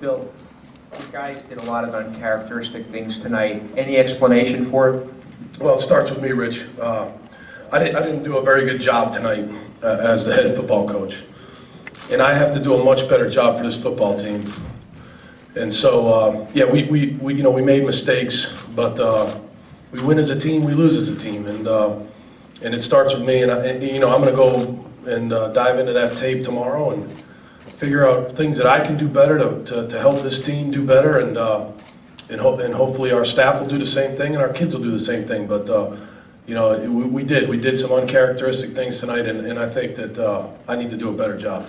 Bill, you guys did a lot of uncharacteristic things tonight. Any explanation for it? Well, it starts with me, Rich. I didn't do a very good job tonight as the head football coach. And I have to do a much better job for this football team. And so, yeah, we made mistakes, but we win as a team, we lose as a team. And it starts with me, and I'm going to go and dive into that tape tomorrow and figure out things that I can do better to help this team do better, and hopefully our staff will do the same thing and our kids will do the same thing. But we did some uncharacteristic things tonight, and I think that I need to do a better job.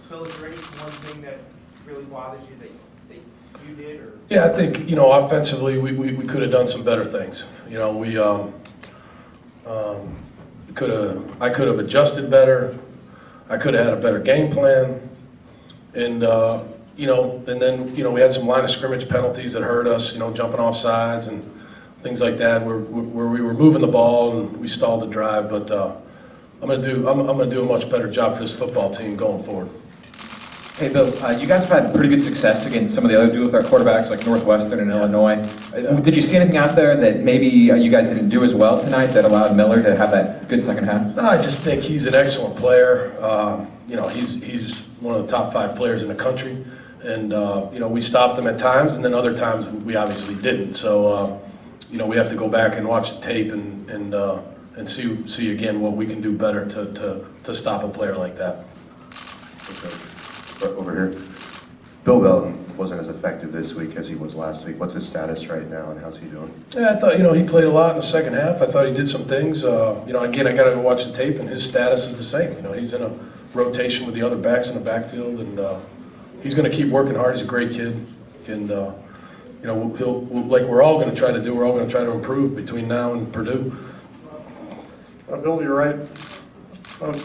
Bill, is there any one thing that really bothers you that you did? Or? Yeah, I think offensively we could have done some better things. I could have adjusted better. I could have had a better game plan. And then we had some line of scrimmage penalties that hurt us, jumping off sides and things like that, where we were moving the ball and we stalled the drive. But I'm gonna do a much better job for this football team going forward. Hey Bill, you guys have had pretty good success against some of the other dual-threat quarterbacks like Northwestern and Illinois. Did you see anything out there that maybe you guys didn't do as well tonight that allowed Miller to have that good second half? No, I just think he's an excellent player. He's one of the top 5 players in the country, and we stopped him at times, and then other times we obviously didn't. So we have to go back and watch the tape and see again what we can do better to stop a player like that. Okay. Over here. Bill Belton wasn't as effective this week as he was last week. What's his status right now, and how's he doing? Yeah, I thought he played a lot in the second half. I thought he did some things. Again, I got to go watch the tape, and his status is the same. He's in a rotation with the other backs in the backfield, and he's going to keep working hard. He's a great kid, and he'll like we're all going to try to do. We're all going to try to improve between now and Purdue. Bill, you're right.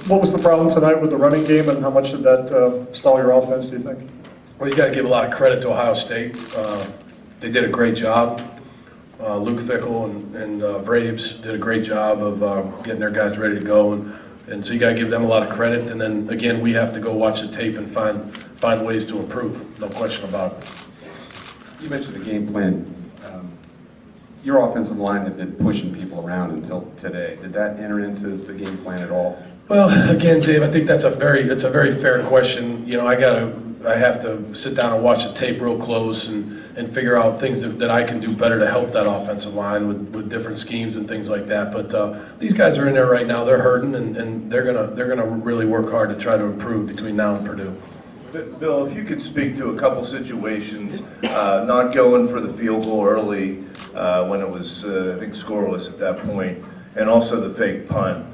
What was the problem tonight with the running game, and how much did that stall your offense, do you think? Well, you got to give a lot of credit to Ohio State. They did a great job. Luke Fickle and Vrabes did a great job of getting their guys ready to go, and so you got to give them a lot of credit. And then again, we have to go watch the tape and find ways to improve. No question about it. You mentioned the game plan. Your offensive line had been pushing people around until today. Did that enter into the game plan at all? Well, again, Dave, I think it's a very fair question. I have to sit down and watch the tape real close and figure out things that I can do better to help that offensive line with different schemes and things like that. But these guys are in there right now. They're hurting, and they're gonna really work hard to try to improve between now and Purdue. Bill, if you could speak to a couple situations, not going for the field goal early when it was, I think, scoreless at that point, and also the fake punt.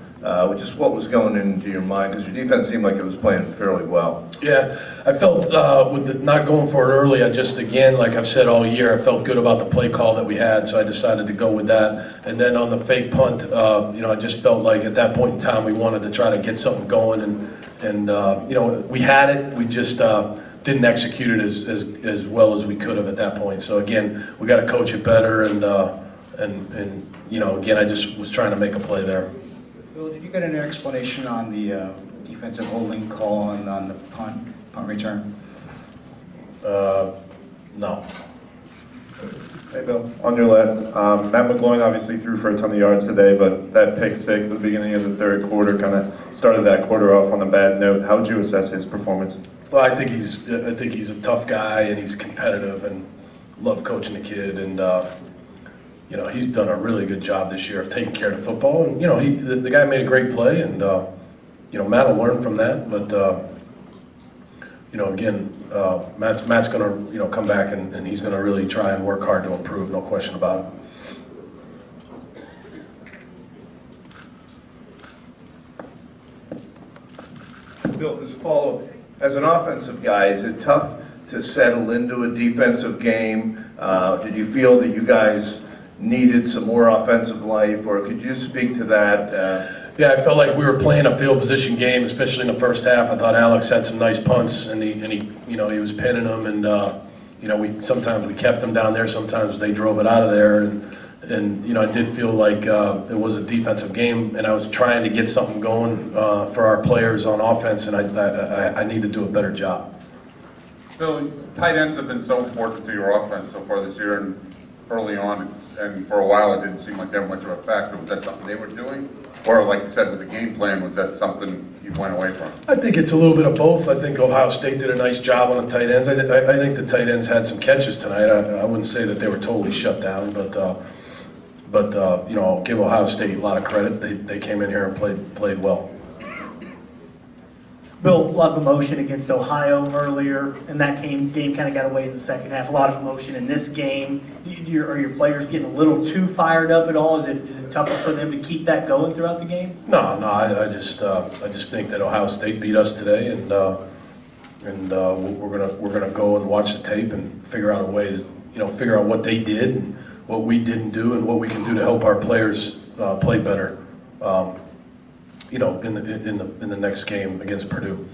Just what was going into your mind? Because your defense seemed like it was playing fairly well. Yeah, I felt with not going for it early, again, like I've said all year, I felt good about the play call that we had, so I decided to go with that. And then on the fake punt, I just felt like at that point in time we wanted to try to get something going, and we had it, we just didn't execute it as well as we could have at that point. So again, we got to coach it better, and again, I just was trying to make a play there. Bill, did you get an explanation on the defensive holding call on the punt return? No. Hey Bill, on your left, Matt McGloin obviously threw for a ton of yards today, but that pick six at the beginning of the third quarter kind of started that quarter off on a bad note. How would you assess his performance? Well, I think he's a tough guy, and he's competitive, and love coaching the kid, and he's done a really good job this year of taking care of the football. And the guy made a great play, and Matt will learn from that. But again, Matt's going to come back, and he's going to really try and work hard to improve. No question about it. Bill, as a follow-up, as an offensive guy, is it tough to settle into a defensive game? Did you feel that you guys needed some more offensive life, or could you speak to that? Yeah, I felt like we were playing a field position game, especially in the first half. I thought Alex had some nice punts, and he was pinning them, and sometimes we kept them down there, sometimes they drove it out of there, and I did feel like it was a defensive game, and I was trying to get something going for our players on offense, and I need to do a better job. Bill, tight ends have been so important to your offense so far this year and early on, and for a while it didn't seem like they were much of a factor. Was that something they were doing? Or like you said with the game plan, was that something you went away from? I think it's a little bit of both. I think Ohio State did a nice job on the tight ends. I think the tight ends had some catches tonight. I wouldn't say that they were totally shut down, but you know, I'll give Ohio State a lot of credit. They came in here and played well. Bill, a lot of emotion against Ohio earlier, and that game kind of got away in the second half. A lot of emotion in this game. Are your players getting a little too fired up at all? Is it tougher for them to keep that going throughout the game? No. I just think that Ohio State beat us today, and we're gonna go and watch the tape and figure out a way to figure out what they did, and what we didn't do, and what we can do to help our players play better. In the next game against Purdue.